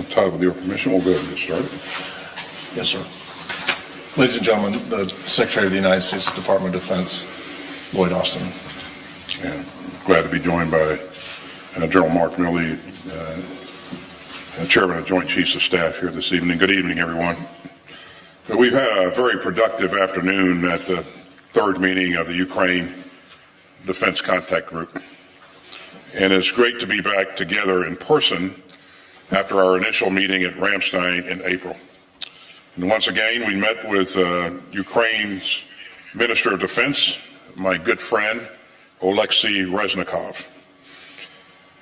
Todd, with your permission, we'll go ahead and get started. Yes, sir. Ladies and gentlemen, the Secretary of the United States Department of Defense, Lloyd Austin. And glad to be joined by General Mark Mилli, Chairman of Joint Chiefs of Staff here this evening. Good evening, everyone. We've had a very productive afternoon at the third meeting of the Ukraine Defense Contact Group. And it's great to be back together in person after our initial meeting at Ramstein in April. And once again, we met with Ukraine's Minister of Defense, my good friend, Oleksiy Reznikov.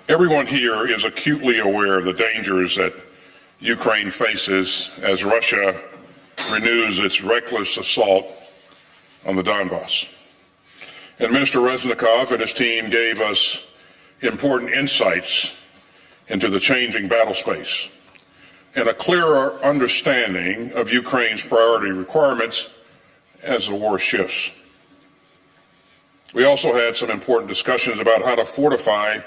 Everyone here is acutely aware of the dangers that Ukraine faces as Russia renews its reckless assault on the Donbass. And Minister Reznikov and his team gave us important insights into the changing battle space and a clearer understanding of Ukraine's priority requirements as the war shifts. We also had some important discussions about how to fortify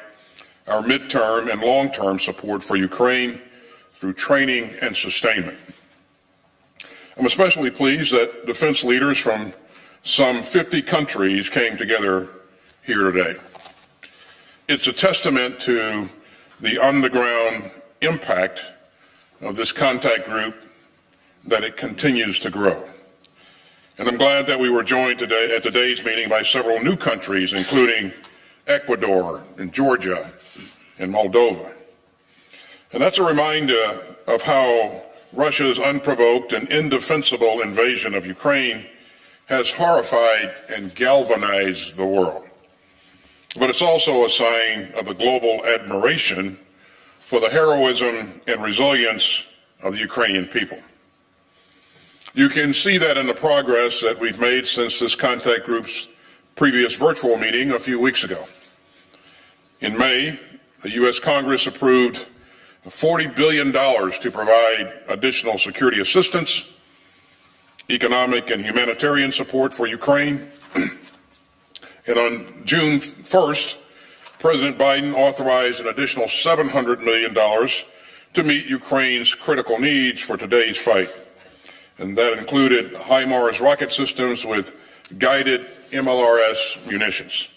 our midterm and long-term support for Ukraine through training and sustainment. I'm especially pleased that defense leaders from some 50 countries came together here today. It's a testament to the on-the-ground impact of this contact group that it continues to grow. And I'm glad that we were joined today at today's meeting by several new countries, including Ecuador and Georgia and Moldova. And that's a reminder of how Russia's unprovoked and indefensible invasion of Ukraine has horrified and galvanized the world. But it's also a sign of the global admiration for the heroism and resilience of the Ukrainian people. You can see that in the progress that we've made since this contact group's previous virtual meeting a few weeks ago. In May, the U.S. Congress approved $40 billion to provide additional security assistance, economic and humanitarian support for Ukraine. And on June 1st, President Biden authorized an additional $700 million to meet Ukraine's critical needs for today's fight. And that included HIMARS rocket systems with guided MLRS munitions.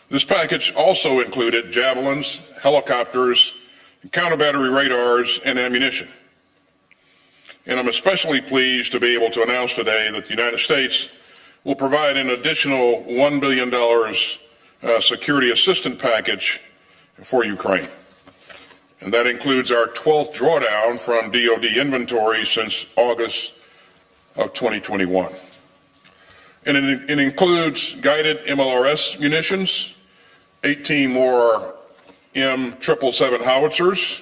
This package also included javelins, helicopters, counter-battery radars, and ammunition. And I'm especially pleased to be able to announce today that the United States will provide an additional $1 billion security assistance package for Ukraine. And that includes our 12th drawdown from DoD inventory since August of 2021. And it includes guided MLRS munitions, 18 more M777 howitzers,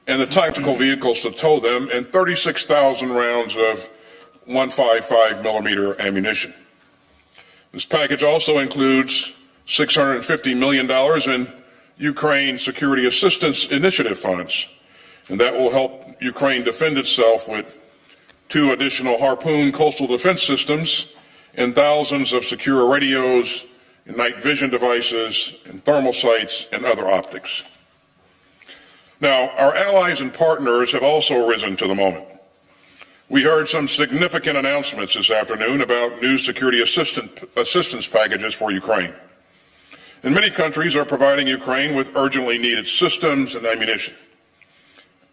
and the tactical vehicles to tow them, and 36,000 rounds of 155 millimeter ammunition. This package also includes $650 million in Ukraine Security Assistance Initiative funds, and that will help Ukraine defend itself with 2 additional Harpoon coastal defense systems and thousands of secure radios, and night vision devices, and thermal sights, and other optics. Now, our allies and partners have also risen to the moment. We heard some significant announcements this afternoon about new security assistance packages for Ukraine. And many countries are providing Ukraine with urgently needed systems and ammunition.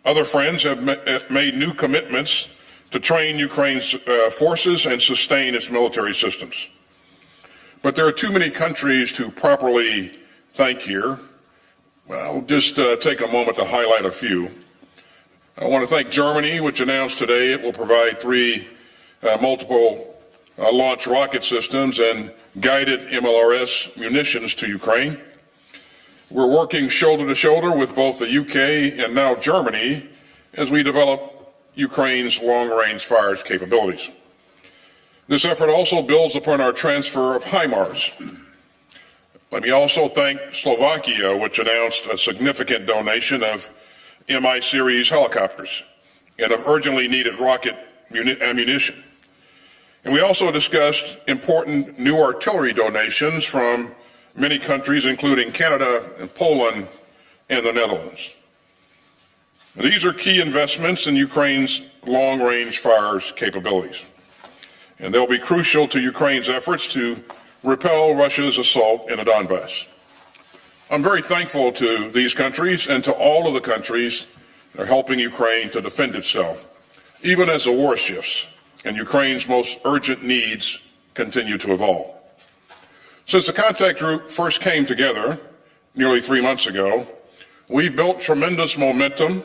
Other friends have made new commitments to train Ukraine's forces and sustain its military systems. But there are too many countries to properly thank here. Well, I'll just take a moment to highlight a few. I want to thank Germany, which announced today it will provide 3 multiple launch rocket systems and guided MLRS munitions to Ukraine. We're working shoulder to shoulder with both the UK and now Germany as we develop Ukraine's long-range fires capabilities. This effort also builds upon our transfer of HIMARS. Let me also thank Slovakia, which announced a significant donation of MI series helicopters and of urgently needed rocket ammunition. And we also discussed important new artillery donations from many countries, including Canada and Poland and the Netherlands. These are key investments in Ukraine's long-range fires capabilities, and they'll be crucial to Ukraine's efforts to repel Russia's assault in the Donbass. I'm very thankful to these countries and to all of the countries that are helping Ukraine to defend itself, even as the war shifts and Ukraine's most urgent needs continue to evolve. Since the contact group first came together nearly 3 months ago, we've built tremendous momentum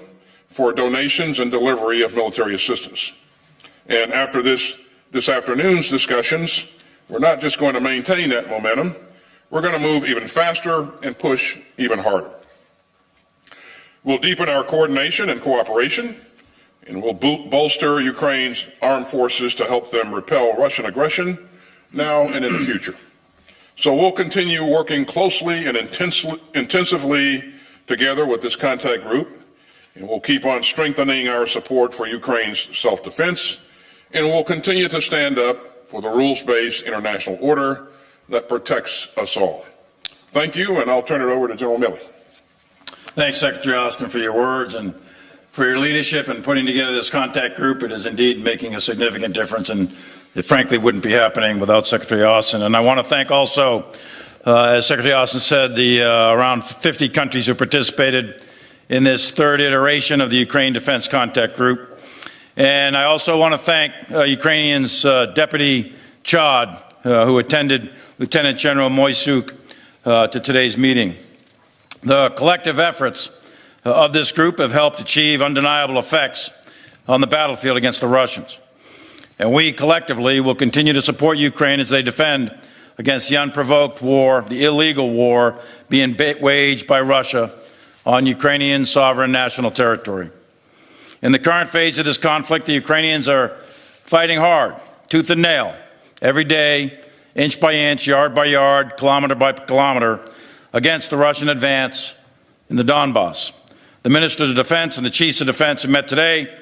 for donations and delivery of military assistance. And after this afternoon's discussions, we're not just going to maintain that momentum, we're going to move even faster and push even harder. We'll deepen our coordination and cooperation, and we'll bolster Ukraine's armed forces to help them repel Russian aggression now and in the future. So we'll continue working closely and intensively together with this contact group, and we'll keep on strengthening our support for Ukraine's self-defense, and we'll continue to stand up for the rules-based international order that protects us all. Thank you, and I'll turn it over to General Milley. Thanks, Secretary Austin, for your words and for your leadership in putting together this contact group. It is indeed making a significant difference, and it frankly wouldn't be happening without Secretary Austin. And I want to thank also, as Secretary Austin said, the around 50 countries who participated in this third iteration of the Ukraine Defense Contact Group. And I also want to thank Ukrainians Deputy Chad, who attended Lieutenant General Moisuk to today's meeting. The collective efforts of this group have helped achieve undeniable effects on the battlefield against the Russians. And we collectively will continue to support Ukraine as they defend against the unprovoked war, the illegal war being waged by Russia on Ukrainian sovereign national territory. In the current phase of this conflict, the Ukrainians are fighting hard, tooth and nail, every day, inch by inch, yard by yard, kilometer by kilometer, against the Russian advance in the Donbass. The Ministers of Defense and the Chiefs of Defense who met today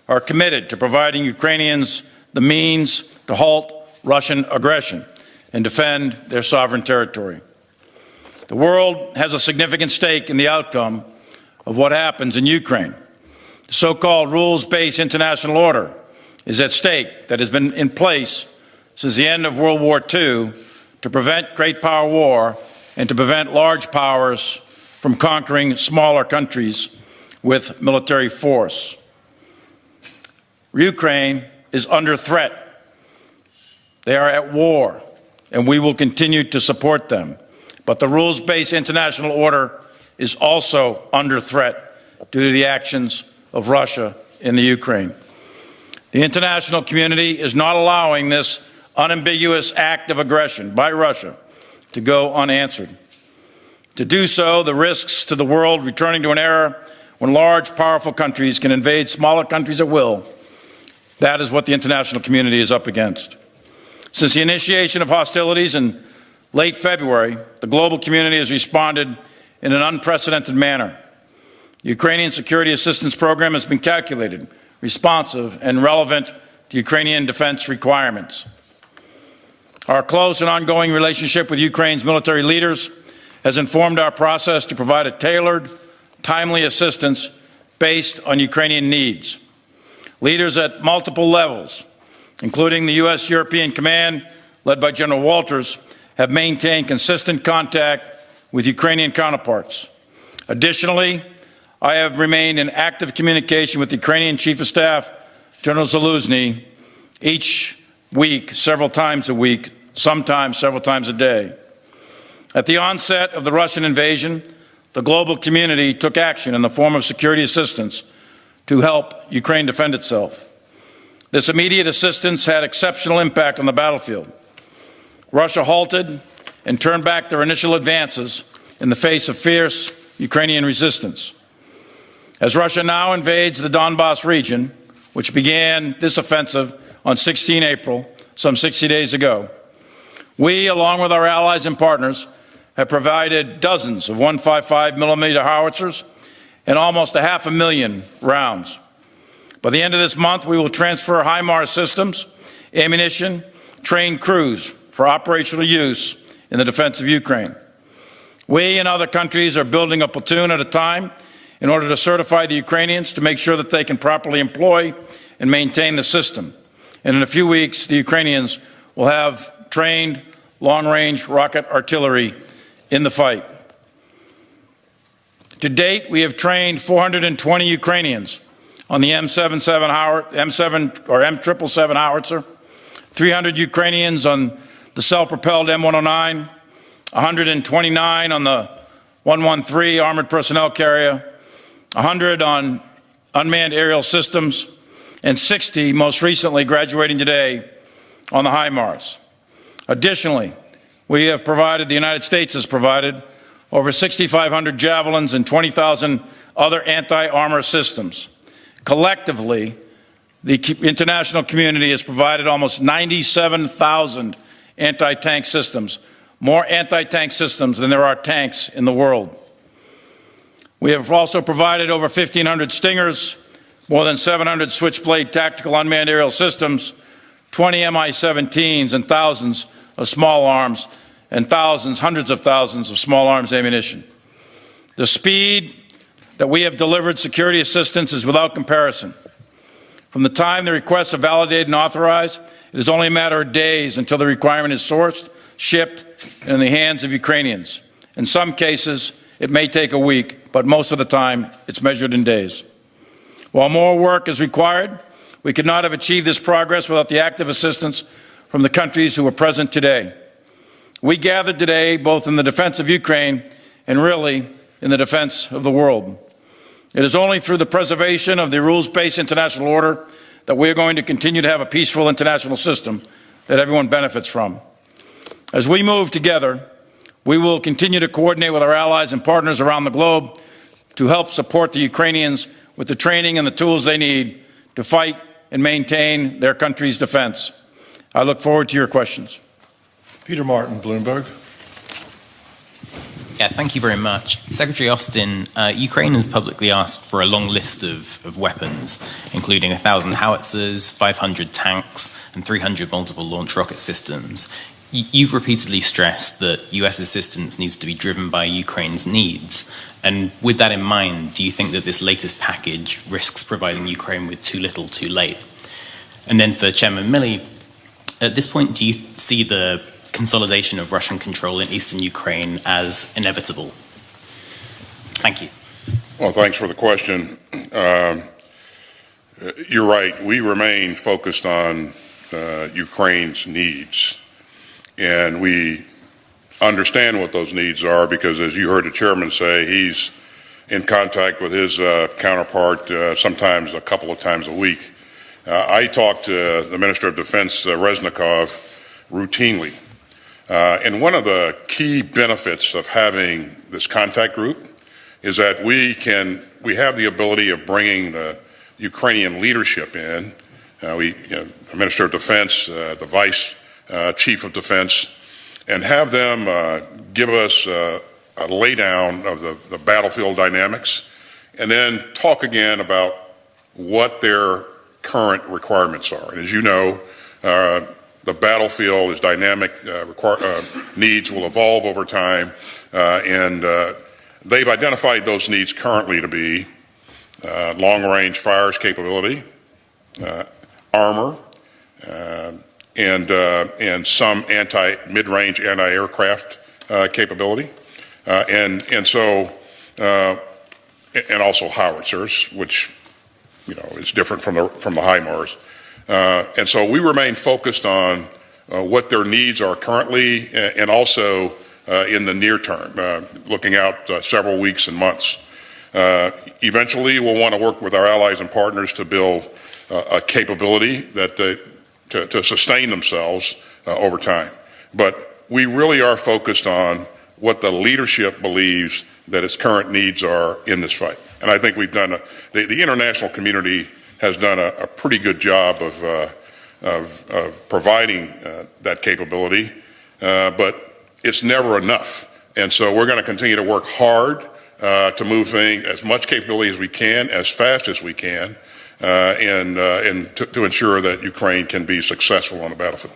are committed to providing Ukrainians the means to halt Russian aggression and defend their sovereign territory. The world has a significant stake in the outcome of what happens in Ukraine. The so-called rules-based international order is at stake that has been in place since the end of World War II to prevent great power war and to prevent large powers from conquering smaller countries with military force. Ukraine is under threat. They are at war, and we will continue to support them. But the rules-based international order is also under threat due to the actions of Russia in the Ukraine. The international community is not allowing this unambiguous act of aggression by Russia to go unanswered. To do so, the risks to the world returning to an era when large, powerful countries can invade smaller countries at will. That is what the international community is up against. Since the initiation of hostilities in late February, the global community has responded in an unprecedented manner. The Ukrainian Security Assistance Program has been calculated, responsive, and relevant to Ukrainian defense requirements. Our close and ongoing relationship with Ukraine's military leaders has informed our process to provide a tailored, timely assistance based on Ukrainian needs. Leaders at multiple levels, including the U.S.-European Command, led by General Walters, have maintained consistent contact with Ukrainian counterparts. Additionally, I have remained in active communication with the Ukrainian Chief of Staff, General Zaluzny, each week, several times a week, sometimes several times a day. At the onset of the Russian invasion, the global community took action in the form of security assistance to help Ukraine defend itself. This immediate assistance had exceptional impact on the battlefield. Russia halted and turned back their initial advances in the face of fierce Ukrainian resistance. As Russia now invades the Donbass region, which began this offensive on 16 April, some 60 days ago, we, along with our allies and partners, have provided dozens of 155mm howitzers and almost 500,000 rounds. By the end of this month, we will transfer HIMARS systems, ammunition, trained crews for operational use in the defense of Ukraine. We and other countries are building a platoon at a time in order to certify the Ukrainians to make sure that they can properly employ and maintain the system. And in a few weeks, the Ukrainians will have trained long-range rocket artillery in the fight. To date, we have trained 420 Ukrainians on the M777 howitzer, 300 Ukrainians on the self-propelled M109, 129 on the 113 armored personnel carrier, 100 on unmanned aerial systems, and 60 most recently graduating today on the HIMARS. Additionally, we have provided, the United States has provided, over 6,500 javelins and 20,000 other anti-armor systems. Collectively, the international community has provided almost 97,000 anti-tank systems, more anti-tank systems than there are tanks in the world. We have also provided over 1,500 Stingers, more than 700 Switchblade tactical unmanned aerial systems, 20 Mi-17s, and thousands of small arms, and thousands, hundreds of thousands of small arms ammunition. The speed that we have delivered security assistance is without comparison. From the time the requests are validated and authorized, it is only a matter of days until the requirement is sourced, shipped, and in the hands of Ukrainians. In some cases, it may take a week, but most of the time, it's measured in days. While more work is required, we could not have achieved this progress without the active assistance from the countries who are present today. We gathered today both in the defense of Ukraine and really in the defense of the world. It is only through the preservation of the rules-based international order that we are going to continue to have a peaceful international system that everyone benefits from. As we move together, we will continue to coordinate with our allies and partners around the globe to help support the Ukrainians with the training and the tools they need to fight and maintain their country's defense. I look forward to your questions. Peter Martin, Bloomberg. Yeah, thank you very much. Secretary Austin, Ukraine has publicly asked for a long list of weapons, including 1,000 howitzers, 500 tanks, and 300 multiple launch rocket systems. You've repeatedly stressed that US assistance needs to be driven by Ukraine's needs. And with that in mind, do you think that this latest package risks providing Ukraine with too little too late? And then for Chairman Milley, at this point, do you see the consolidation of Russian control in eastern Ukraine as inevitable? Thank you. Well, thanks for the question. You're right. We remain focused on Ukraine's needs. And we understand what those needs are because, as you heard the chairman say, he's in contact with his counterpart sometimes a couple of times a week. I talk to the Minister of Defense, Reznikov, routinely. And one of the key benefits of having this contact group is that we have the ability of bringing the Ukrainian leadership in. The Minister of Defense, the Vice Chief of Defense, and have them give us a laydown of the battlefield dynamics, and then talk again about what their current requirements are. And as you know, the battlefield is dynamic, needs will evolve over time, and they've identified those needs currently to be long-range fires capability, armor, and some mid-range anti-aircraft capability, and also howitzers, which is different from the HIMARS. And so we remain focused on what their needs are currently, and also in the near term, looking out several weeks and months. Eventually, we'll want to work with our allies and partners to build a capability that to sustain themselves over time. But we really are focused on what the leadership believes that its current needs are in this fight. And I think we've done, the international community has done a pretty good job of providing that capability, but it's never enough. And so we're going to continue to work hard to move as much capability as we can, as fast as we can, and to ensure that Ukraine can be successful on the battlefield.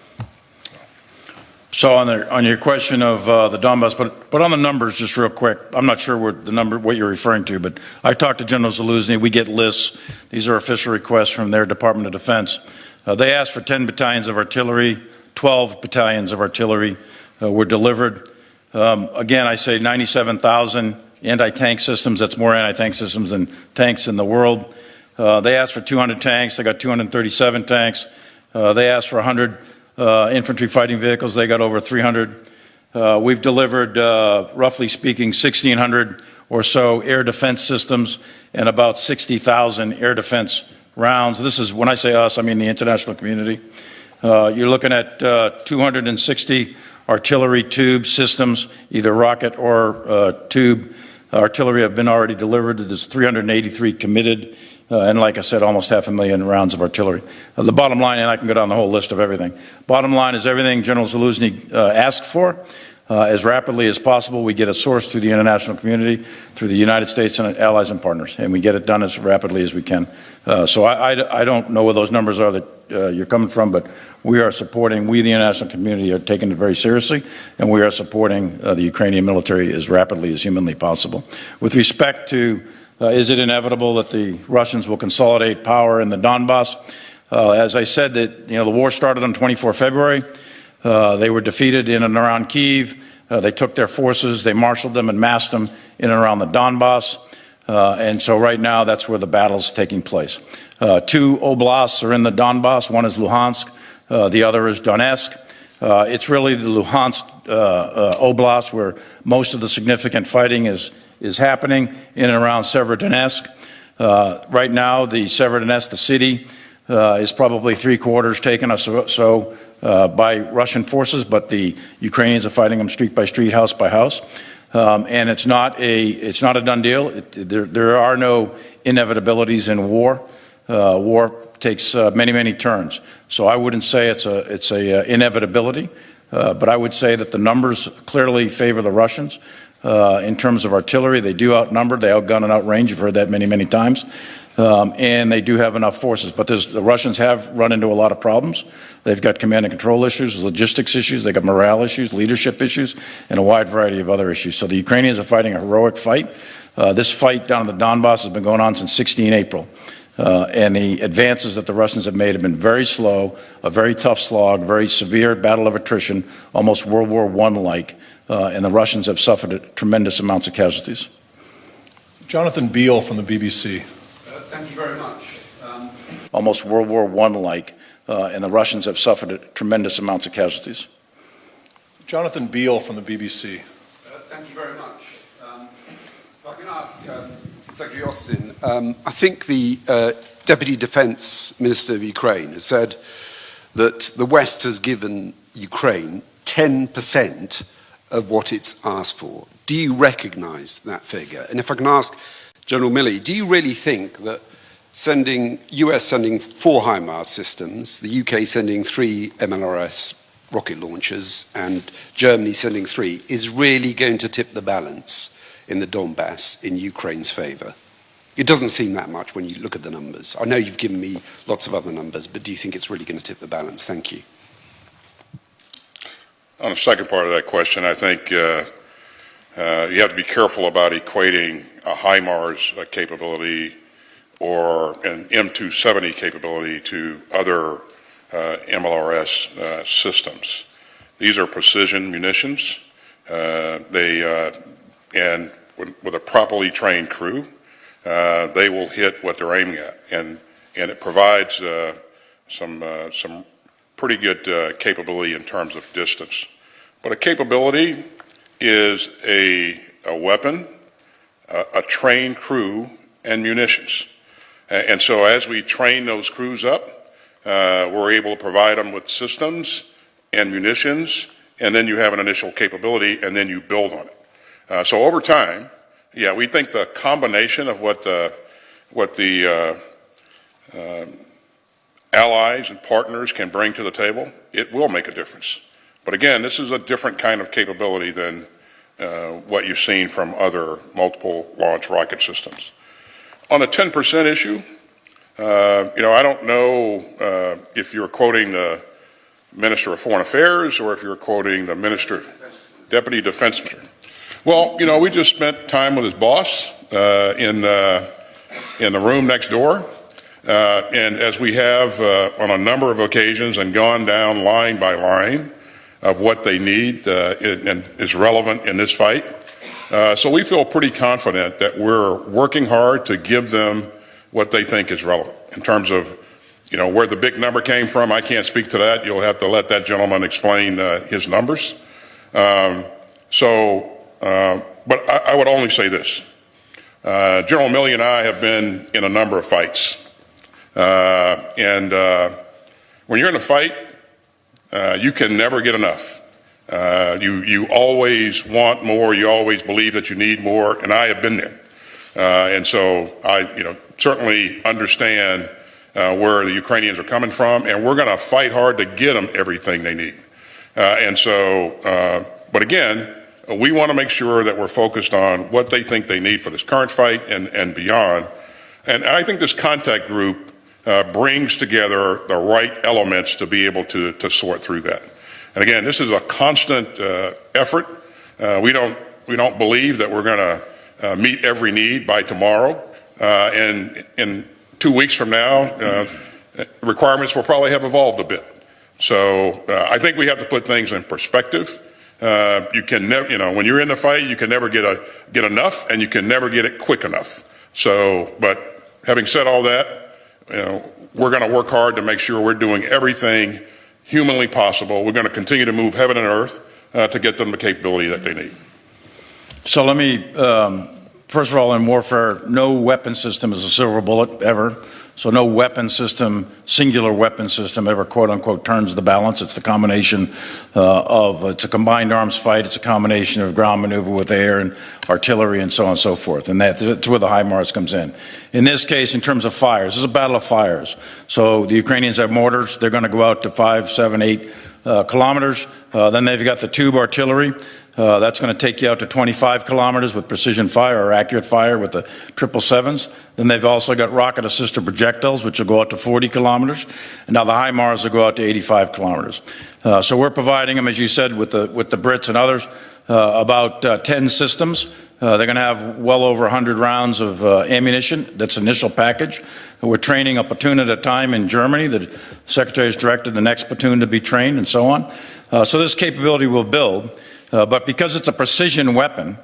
So on your question of the Donbass, but on the numbers, just real quick, I'm not sure what you're referring to, but I talked to General Zaluzny. We get lists. These are official requests from their Department of Defense. They asked for 10 battalions of artillery, 12 battalions of artillery were delivered. Again, I say 97,000 anti-tank systems. That's more anti-tank systems than tanks in the world. They asked for 200 tanks. They got 237 tanks. They asked for 100 infantry fighting vehicles. They got over 300. We've delivered, roughly speaking, 1,600 or so air defense systems and about 60,000 air defense rounds. This is, when I say us, I mean the international community. You're looking at 260 artillery tube systems, either rocket or tube. Artillery have been already delivered. There's 383 committed. And like I said, almost 500,000 rounds of artillery. The bottom line, and I can go down the whole list of everything. Bottom line is everything General Zaluzny asked for, as rapidly as possible. We get it sourced through the international community, through the United States and allies and partners, and we get it done as rapidly as we can. So I don't know where those numbers are that you're coming from, but we are supporting, we the international community are taking it very seriously, and we are supporting the Ukrainian military as rapidly as humanly possible. With respect to is it inevitable that the Russians will consolidate power in the Donbass? As I said, that the war started on 24 February. They were defeated in and around Kyiv. They took their forces, they marshaled them and massed them in and around the Donbass. And so right now, that's where the battle's taking place. Two oblasts are in the Donbass. One is Luhansk, the other is Donetsk. It's really the Luhansk oblast where most of the significant fighting is happening in and around Severodonetsk. Right now, the Severodonetsk, the city, is probably 3/4 taken or so by Russian forces, but the Ukrainians are fighting them street by street, house by house. And it's not a done deal. There are no inevitabilities in war. War takes many turns. So I wouldn't say it's a inevitability, but I would say that the numbers clearly favor the Russians. In terms of artillery, they do outnumber, they outgun and outrange. You've heard that many times. And they do have enough forces. But the Russians have run into a lot of problems. They've got command and control issues, logistics issues, they've got morale issues, leadership issues, and a wide variety of other issues. So the Ukrainians are fighting a heroic fight. This fight down in the Donbass has been going on since 16 April. And the advances that the Russians have made have been very slow, a very tough slog, very severe battle of attrition, almost World War I-like. And the Russians have suffered tremendous amounts of casualties. Jonathan Beale from the BBC. Thank you very much. Almost World War I-like, and the Russians have suffered tremendous amounts of casualties. Jonathan Beale from the BBC. Thank you very much. If I can ask Secretary Austin, I think the Deputy Defense Minister of Ukraine has said that the West has given Ukraine 10% of what it's asked for. Do you recognize that figure? And if I can ask General Milley, do you really think that US sending 4 HIMARS systems, the UK sending 3 MLRS rocket launchers, and Germany sending 3 is really going to tip the balance in the Donbass in Ukraine's favor? It doesn't seem that much when you look at the numbers. I know you've given me lots of other numbers, but do you think it's really going to tip the balance? Thank you. On the second part of that question, I think you have to be careful about equating a HIMARS capability or an M270 capability to other MLRS systems. These are precision munitions. And with a properly trained crew, they will hit what they're aiming at, and it provides some pretty good capability in terms of distance. But a capability is a weapon, a trained crew, and munitions. And so as we train those crews up, we're able to provide them with systems and munitions, and then you have an initial capability, and then you build on it. So over time, yeah, we think the combination of what the allies and partners can bring to the table, it will make a difference. But again, this is a different kind of capability than what you've seen from other multiple launch rocket systems. On the 10% issue, I don't know if you're quoting the Minister of Foreign Affairs or if you're quoting the Deputy Defense Minister. Well, you know, we just spent time with his boss in the room next door. And as we have on a number of occasions and gone down line by line of what they need and is relevant in this fight. So we feel pretty confident that we're working hard to give them what they think is relevant. In terms of, you know, where the big number came from, I can't speak to that. You'll have to let that gentleman explain his numbers. But I would only say this. General Milley and I have been in a number of fights. When you're in a fight, you can never get enough. You always want more. You always believe that you need more, and I have been there. And so I, certainly understand where the Ukrainians are coming from, and we're going to fight hard to get them everything they need. But again, we want to make sure that we're focused on what they think they need for this current fight and beyond. And I think this contact group brings together the right elements to be able to sort through that. And again, this is a constant effort. We don't believe that we're going to meet every need by tomorrow. And in 2 weeks from now, requirements will probably have evolved a bit. So I think we have to put things in perspective. You can never, when you're in the fight, you can never get enough, and you can never get it quick enough. So, but having said all that, we're going to work hard to make sure we're doing everything humanly possible. We're going to continue to move heaven and earth to get them the capability that they need. So let me, first of all, in warfare, no weapon system is a silver bullet ever. So no weapon system, singular weapon system ever, quote unquote, turns the balance. It's the combination it's a combined arms fight. It's a combination of ground maneuver with air and artillery and so on and so forth. And that's where the HIMARS comes in. In this case, in terms of fires, this is a battle of fires. So the Ukrainians have mortars. They're going to go out to 5, 7, 8 kilometers. Then they've got the tube artillery. That's going to take you out to 25 kilometers with precision fire or accurate fire with the 777s. Then they've also got rocket-assisted projectiles, which will go out to 40 kilometers. And now the HIMARS will go out to 85 kilometers. So we're providing them, as you said, with the Brits and others, about 10 systems. They're going to have well over 100 rounds of ammunition. That's initial package. We're training a platoon at a time in Germany. The Secretary has directed the next platoon to be trained and so on. So this capability will build. But because it's a precision weapon,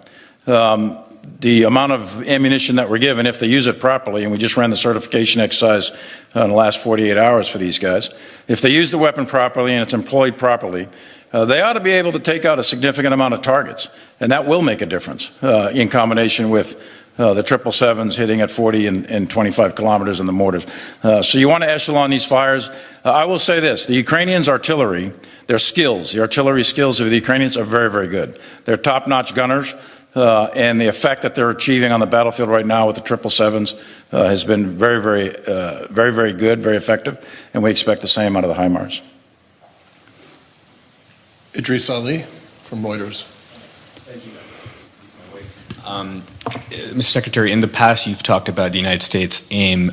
the amount of ammunition that we're given, if they use it properly, and we just ran the certification exercise in the last 48 hours for these guys, if they use the weapon properly and it's employed properly, they ought to be able to take out a significant amount of targets. And that will make a difference in combination with the 777s hitting at 40 and 25 kilometers and the mortars. So you want to echelon these fires. I will say this, the Ukrainians' artillery, their skills, the artillery skills of the Ukrainians are very, very good. They're top-notch gunners, and the effect that they're achieving on the battlefield right now with the 777s has been very, very good, very effective, and we expect the same out of the HIMARS. Idris Ali from Reuters. Thank you. Mr. Secretary, in the past you've talked about the United States' aim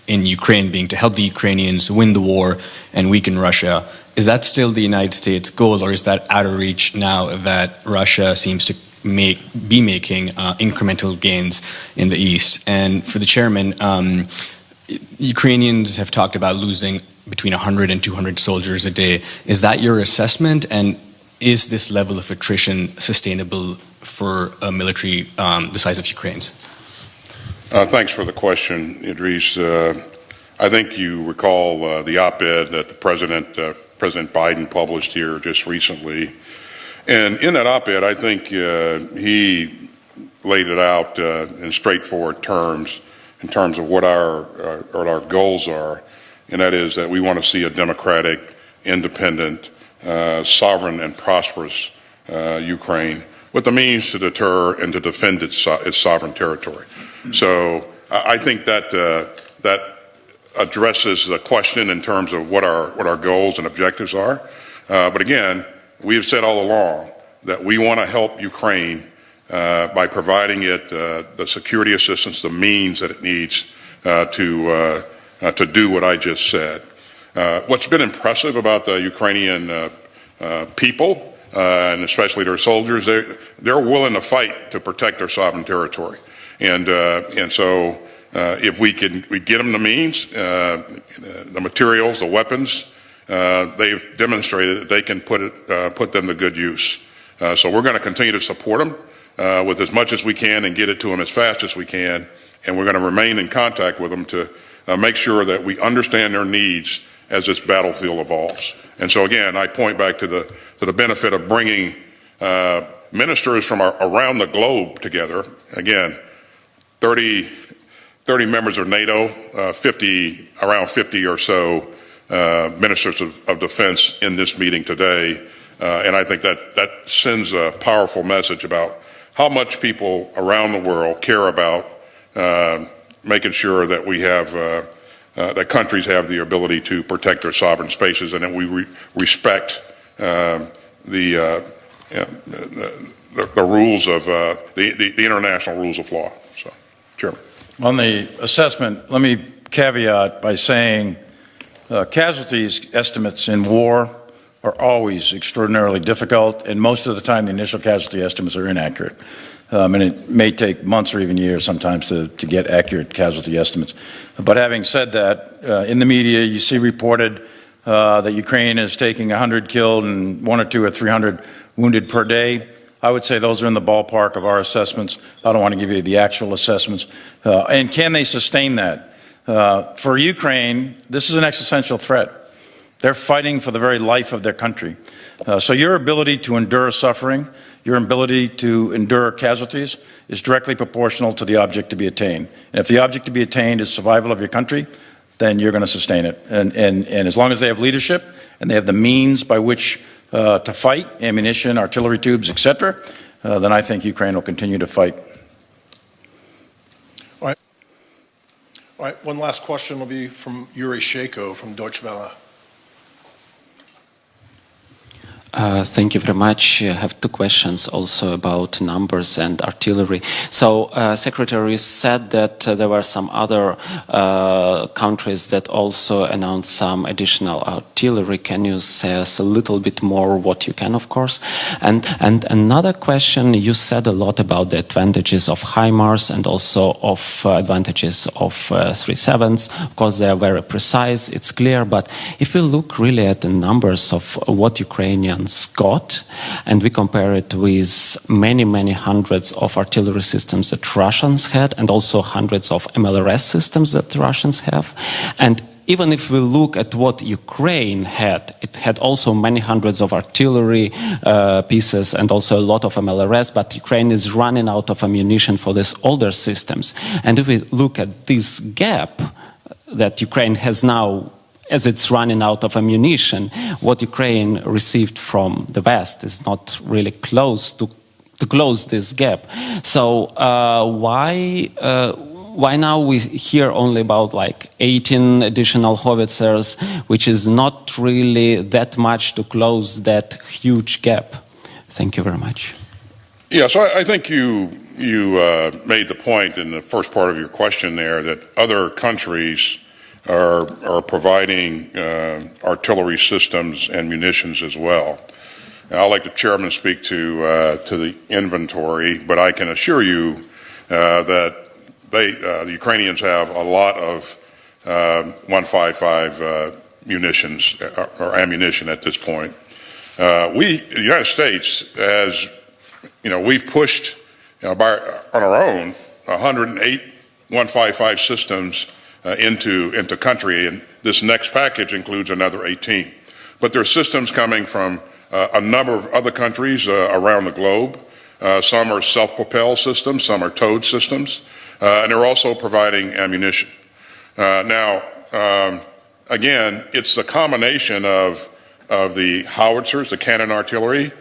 in Ukraine being to help the Ukrainians win the war and weaken Russia. Is that still the United States' goal, or is that out of reach now that Russia seems to be making incremental gains in the East? And for the chairman, Ukrainians have talked about losing between 100 and 200 soldiers a day. Is that your assessment, and is this level of attrition sustainable for a military the size of Ukraine's? Thanks for the question, Idris. I think you recall the op-ed that the President Biden published here just recently. And in that op-ed, I think he laid it out in straightforward terms in terms of what our goals are. And that is that we want to see a democratic, independent, sovereign and prosperous Ukraine with the means to deter and to defend its sovereign territory. So I think that that addresses the question in terms of what our goals and objectives are. But again, we have said all along that we want to help Ukraine by providing it the security assistance, the means that it needs to do what I just said. What's been impressive about the Ukrainian people, and especially their soldiers, they're willing to fight to protect their sovereign territory. And so if we get them the means, the materials, the weapons, they've demonstrated that they can put them to good use. So we're going to continue to support them with as much as we can and get it to them as fast as we can. And we're going to remain in contact with them to make sure that we understand their needs as this battlefield evolves. And so again, I point back to the benefit of bringing ministers from around the globe together. Again, 30 members of NATO, around 50 or so ministers of defense in this meeting today. And I think that sends a powerful message about how much people around the world care about making sure that we have that countries have the ability to protect their sovereign spaces, and that we respect the rules of the international rules of law. So, Chairman. On the assessment, let me caveat by saying casualties estimates in war are always extraordinarily difficult, and most of the time the initial casualty estimates are inaccurate. And it may take months or even years sometimes to get accurate casualty estimates. But having said that, in the media you see reported that Ukraine is taking 100 killed and 100 or 200 or 300 wounded per day. I would say those are in the ballpark of our assessments. I don't want to give you the actual assessments. And can they sustain that? For Ukraine, this is an existential threat. They're fighting for the very life of their country. So your ability to endure suffering, your ability to endure casualties is directly proportional to the object to be attained. And if the object to be attained is survival of your country, then you're going to sustain it. And as long as they have leadership and they have the means by which to fight, ammunition, artillery tubes, etc., then I think Ukraine will continue to fight. All right. One last question will be from Yuri Shako from Deutsche Welle. Thank you very much. I have two questions also about numbers and artillery. So, Secretary said that there were some other countries that also announced some additional artillery. Can you say us a little bit more what you can, of course? And another question, you said a lot about the advantages of HIMARS and also of advantages of 37s. Of course, they are very precise, it's clear, but if we look really at the numbers of what Ukrainians got, and we compare it with many hundreds of artillery systems that Russians had, and also hundreds of MLRS systems that Russians have. And even if we look at what Ukraine had, it had also many hundreds of artillery pieces and also a lot of MLRS, but Ukraine is running out of ammunition for these older systems. And if we look at this gap that Ukraine has now, as it's running out of ammunition, what Ukraine received from the West is not really close to close this gap. So why now we hear only about like 18 additional howitzers, which is not really that much to close that huge gap? Thank you very much. Yeah, so I think you made the point in the first part of your question there that other countries are providing artillery systems and munitions as well. And I'll let the chairman speak to the inventory, but I can assure you that the Ukrainians have a lot of 155 munitions or ammunition at this point. The United States has, we've pushed on our own 108 155 systems into country, and this next package includes another 18. But there are systems coming from a number of other countries around the globe. Some are self-propelled systems, some are towed systems, and they're also providing ammunition. Now, again, it's the combination of the howitzers, the cannon artillery,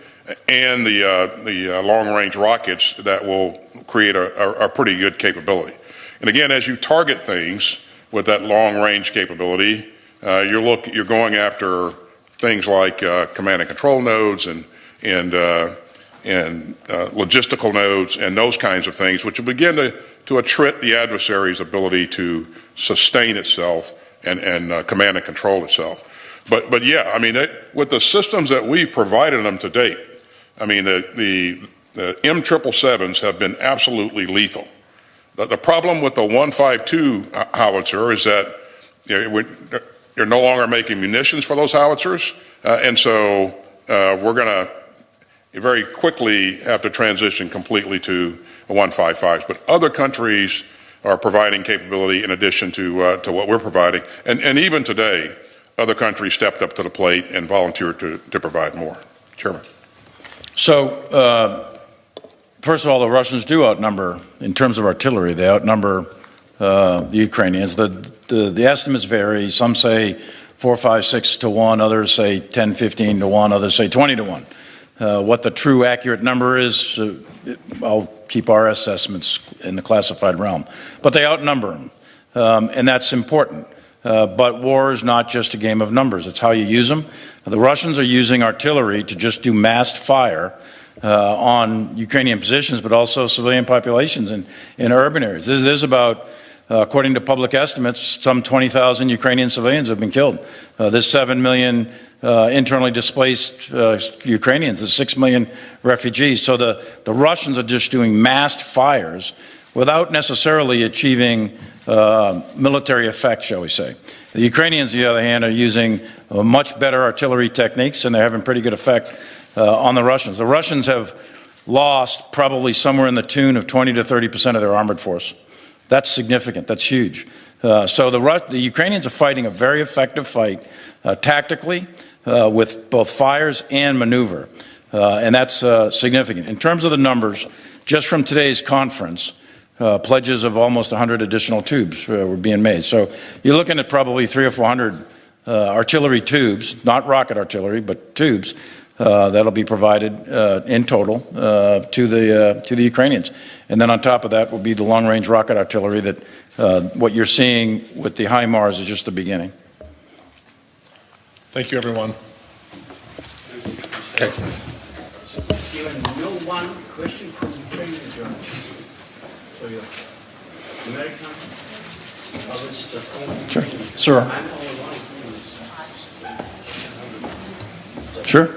and the long-range rockets that will create a pretty good capability. And again, as you target things with that long-range capability, you're going after things like command and control nodes and logistical nodes and those kinds of things, which will begin to attrit the adversary's ability to sustain itself and command and control itself. But yeah, I mean, with the systems that we've provided them to date, I mean, the M777s have been absolutely lethal. The problem with the 152 howitzer is that you're no longer making munitions for those howitzers, and so we're going to very quickly have to transition completely to the 155s. But other countries are providing capability in addition to what we're providing, and even today, other countries stepped up to the plate and volunteered to provide more. Chairman. So, first of all, the Russians do outnumber, in terms of artillery, they outnumber the Ukrainians. The estimates vary. Some say 4, 5, 6 to 1, others say 10, 15 to 1, others say 20 to 1. What the true accurate number is, I'll keep our assessments in the classified realm. But they outnumber them, and that's important. But war is not just a game of numbers, it's how you use them. The Russians are using artillery to just do massed fire on Ukrainian positions, but also civilian populations in urban areas. There's about, according to public estimates, some 20,000 Ukrainian civilians have been killed. There's 7 million internally displaced Ukrainians, there's 6 million refugees. So the Russians are just doing massed fires without necessarily achieving military effect, shall we say. The Ukrainians, on the other hand, are using much better artillery techniques, and they're having pretty good effect on the Russians. The Russians have lost probably somewhere in the tune of 20 to 30% of their armored force. That's significant. That's huge. So the Ukrainians are fighting a very effective fight tactically with both fires and maneuver, and that's significant. In terms of the numbers, just from today's conference, pledges of almost 100 additional tubes were being made. So you're looking at probably 300 or 400 artillery tubes, not rocket artillery, but tubes, that'll be provided in total to the Ukrainians. And then on top of that will be the long-range rocket artillery that what you're seeing with the HIMARS is just the beginning. Thank you, everyone. Okay. Given no one question from Ukrainian journalists. So you're American, others just only. Sure. Sir. I'm only one who is. Sure.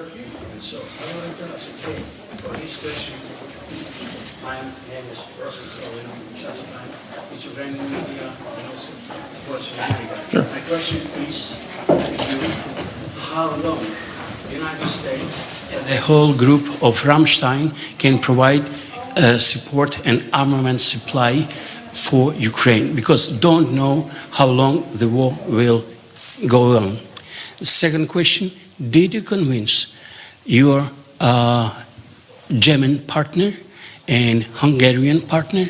So I want to tell us, okay, for this question, my name is Rusty, just it's Ukrainian media and also voice of America. Sure. My question is, how long the United States and the whole group of Rammstein can provide support and armament supply for Ukraine, because don't know how long the war will go on. The second question, did you convince your German partner and Hungarian partner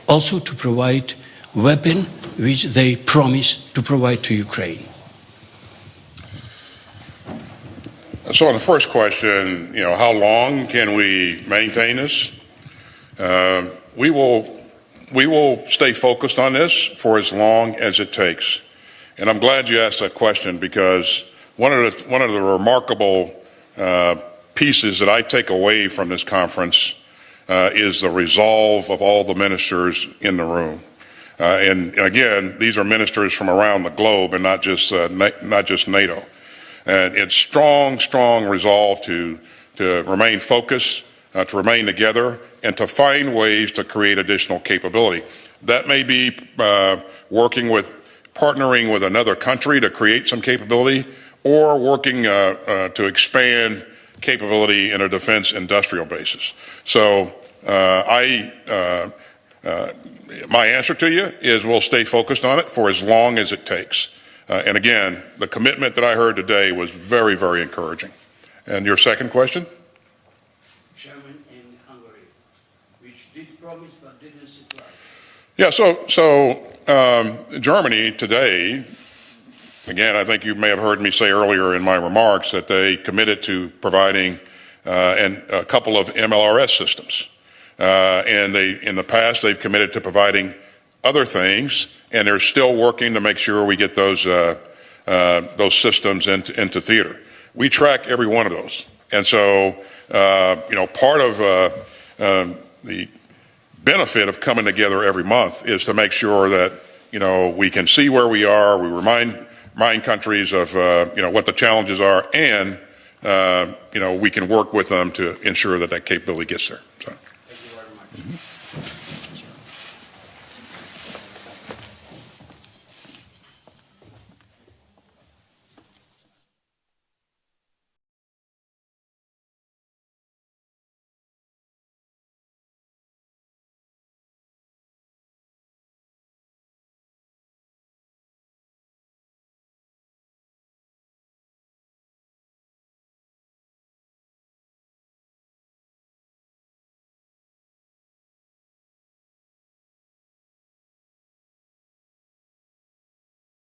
also to provide weapon which they promised to provide to Ukraine? So on the first question, how long can we maintain this? We will stay focused on this for as long as it takes. And I'm glad you asked that question, because one of the remarkable pieces that I take away from this conference is the resolve of all the ministers in the room. And again, these are ministers from around the globe and not just NATO. And it's strong resolve to remain focused, to remain together, and to find ways to create additional capability. That may be partnering with another country to create some capability, or working to expand capability in a defense industrial basis. So my answer to you is we'll stay focused on it for as long as it takes. And again, the commitment that I heard today was very, very encouraging. And your second question? Germany and Hungary, which did promise but didn't supply. Yeah, so Germany today, again, I think you may have heard me say earlier in my remarks that they committed to providing a couple of MLRS systems. And in the past, they've committed to providing other things, and they're still working to make sure we get those systems into theater. We track every one of those. And so, part of the benefit of coming together every month is to make sure that, we can see where we are, we remind remind countries of, what the challenges are, and, we can work with them to ensure that that capability gets there. So. Thank you very much.